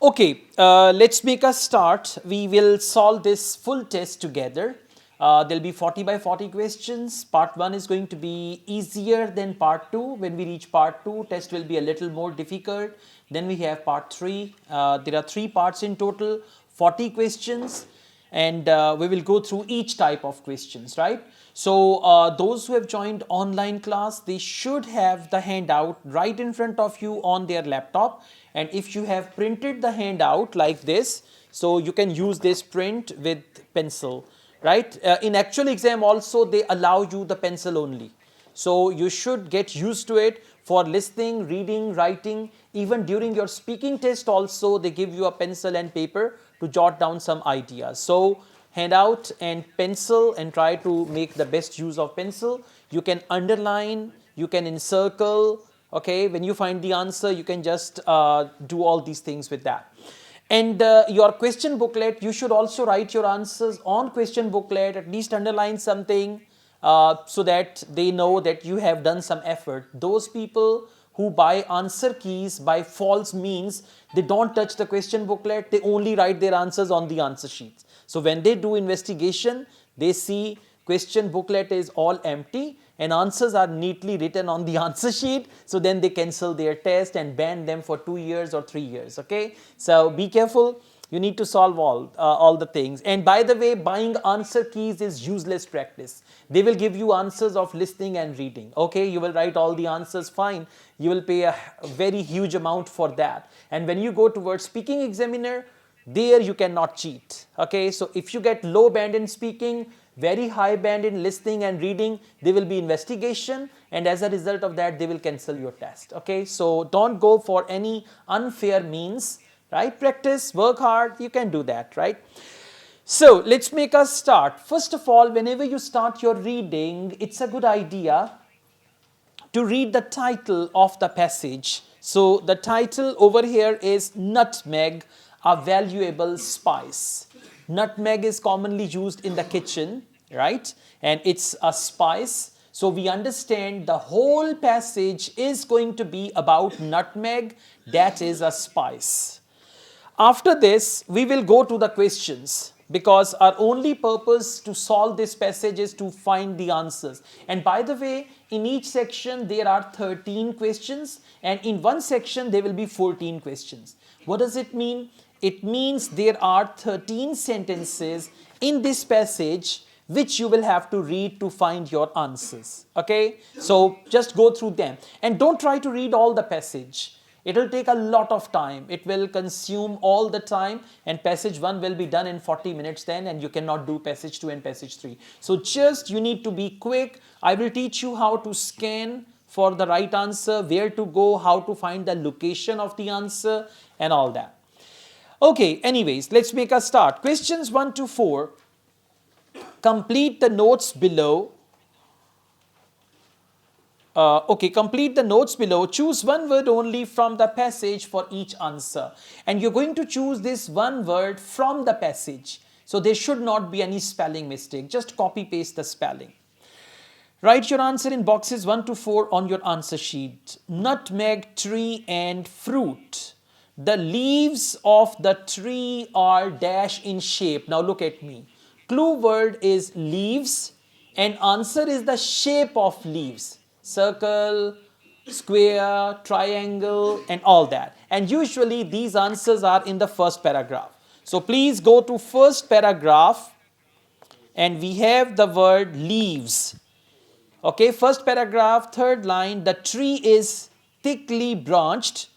Okay, let's make a start. We will solve this full test together. There'll be 40 by 40 questions. Part 1 is going to be easier than part 2. When we reach part 2, test will be a little more difficult. Then we have part 3. There are 3 parts in total, 40 questions, and we will go through each type of questions, right? So those who have joined online class, they should have the handout right in front of you on their laptop. And if you have printed the handout like this, so you can use this print with pencil, right? In actual exam also, they allow you the pencil only. So you should get used to it for listening, reading, writing. Even during your speaking test also, they give you a pencil and paper to jot down some ideas. So handout and pencil, and try to make the best use of pencil. You can underline, you can encircle, okay? When you find the answer, you can just do all these things with that. And your question booklet, you should also write your answers on question booklet, at least underline something so that they know that you have done some effort. Those people who buy answer keys by false means, they don't touch the question booklet, they only write their answers on the answer sheets. So when they do investigation, they see question booklet is all empty and answers are neatly written on the answer sheet. So then they cancel their test and ban them for 2 years or 3 years, okay? So be careful. You need to solve all the things. And by the way, buying answer keys is useless practice. They will give you answers of listening and reading. Okay, you will write all the answers, fine. You will pay a very huge amount for that. And when you go towards speaking examiner, there you cannot cheat. Okay, so if you get low band in speaking, very high band in listening and reading, there will be investigation, and as a result of that, they will cancel your test. Okay, so don't go for any unfair means. Right? Practice, work hard, you can do that, right? So let's make a start. First of all, whenever you start your reading, it's a good idea to read the title of the passage. So the title over here is Nutmeg, a Valuable Spice. Nutmeg is commonly used in the kitchen, right? And it's a spice. So we understand the whole passage is going to be about nutmeg, that is a spice. After this, we will go to the questions, because our only purpose to solve this passage is to find the answers. And by the way, in each section there are 13 questions, and in one section there will be 14 questions. What does it mean? It means there are 13 sentences in this passage which you will have to read to find your answers. Okay? So just go through them. And don't try to read all the passage. It will take a lot of time. It will consume all the time, and passage 1 will be done in 40 minutes then, and you cannot do passage 2 and passage 3. So just you need to be quick. I will teach you how to scan for the right answer, where to go, how to find the location of the answer and all that. Okay, anyways, let's make a start. Questions 1 to 4. Complete the notes below. Complete the notes below. Choose one word only from the passage for each answer. And you're going to choose this one word from the passage. So there should not be any spelling mistake. Just copy paste the spelling. Write your answer in boxes 1 to 4 on your answer sheet. Nutmeg, tree and fruit. The leaves of the tree are dash in shape. Now look at me. Clue word is leaves and answer is the shape of leaves. Circle, square, triangle and all that. And usually these answers are in the first paragraph. So please go to first paragraph and we have the word leaves. Okay, first paragraph, third line, the tree is thickly branched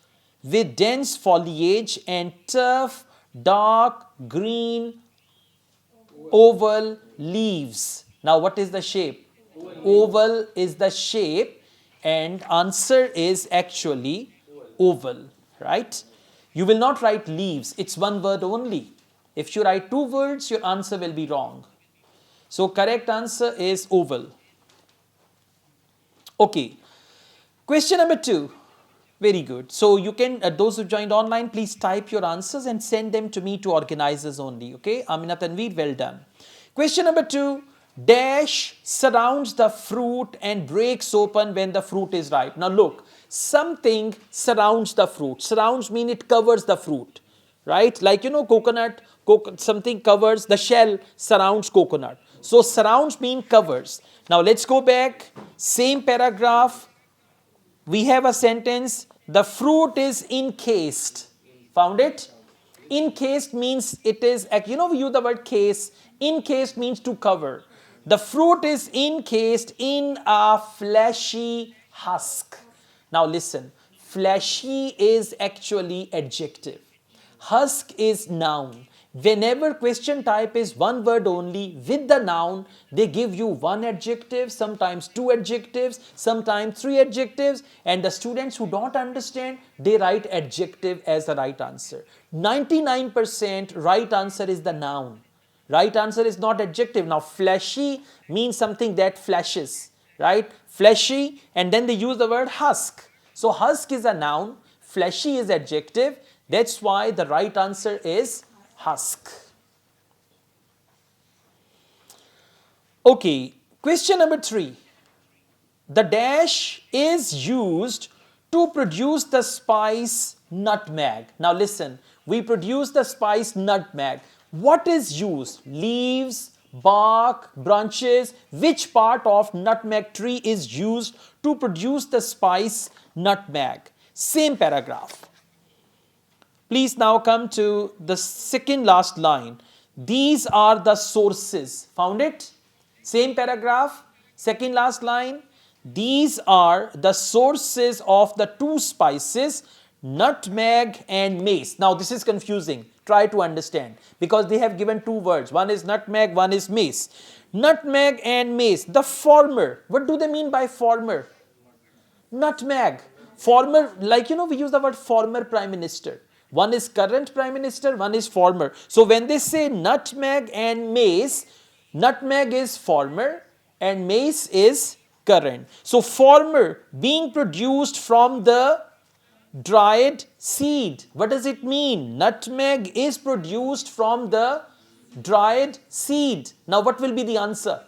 with dense foliage and tough, dark, green, oval leaves. Now what is the shape? Oval is the shape and answer is actually oval, right? You will not write leaves, it's one word only. If you write 2 words, your answer will be wrong. So correct answer is oval. Okay, question number 2. Very good. So you can, those who joined online, please type your answers and send them to me to organizers only. Okay, Amina Tanveer, well done. Question number 2. Dash surrounds the fruit and breaks open when the fruit is ripe. Now look, something surrounds the fruit. Surrounds mean it covers the fruit, right? Like, you know, coconut, something covers, the shell surrounds coconut. So surrounds mean covers. Now let's go back, same paragraph. We have a sentence, the fruit is encased. Found it? Encased means it is, you know, we use the word case. Encased means to cover. The fruit is encased in a fleshy husk. Now listen, fleshy is actually adjective. Husk is noun. Whenever question type is one word only with the noun, they give you one adjective, sometimes two adjectives, sometimes three adjectives, and the students who don't understand, they write adjective as the right answer. 99% right answer is the noun. Right answer is not adjective. Now fleshy means something that flashes, right? Fleshy, and then they use the word husk. So husk is a noun, fleshy is adjective. That's why the right answer is husk. Okay, question number 3. The dash is used to produce the spice nutmeg. Now listen, we produce the spice nutmeg. What is used? Leaves, bark, branches. Which part of nutmeg tree is used to produce the spice nutmeg? Same paragraph. Please now come to the second last line. These are the sources. Found it? Same paragraph, second last line. These are the sources of the two spices, nutmeg and mace. Now this is confusing. Try to understand because they have given two words. One is nutmeg, one is mace. Nutmeg and mace. The former. What do they mean by former? Nutmeg. Former, like, you know, we use the word former prime minister. One is current prime minister, one is former. So when they say nutmeg and mace, nutmeg is former and mace is current. So former being produced from the dried seed. What does it mean? Nutmeg is produced from the dried seed. Now what will be the answer?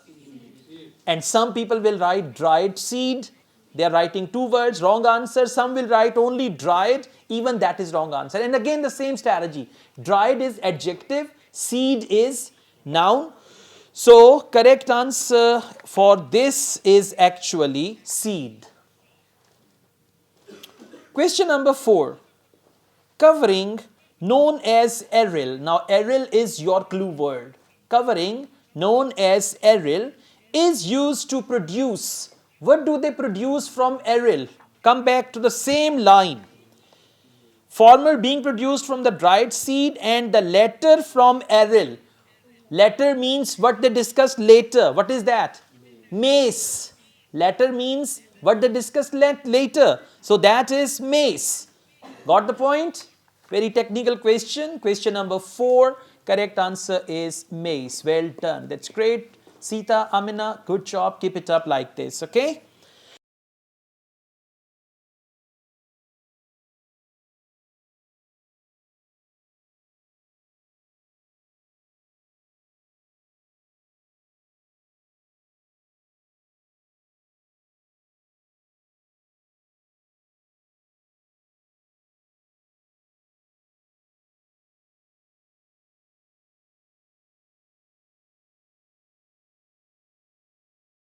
And some people will write dried seed. They are writing two words, wrong answer. Some will write only dried, even that is wrong answer. And again the same strategy. Dried is adjective, seed is noun. So correct answer for this is actually seed. Question number 4. Covering known as aril. Now aril is your clue word. Covering known as aril is used to produce. What do they produce from aril? Come back to the same line. Former being produced from the dried seed and the latter from aril. Latter means what they discussed later. What is that? Mace. Latter means what they discussed later. So that is mace. Got the point? Very technical question. Question number 4. Correct answer is mace. Well done. That's great. Sita, Amina, good job. Keep it up like this, okay?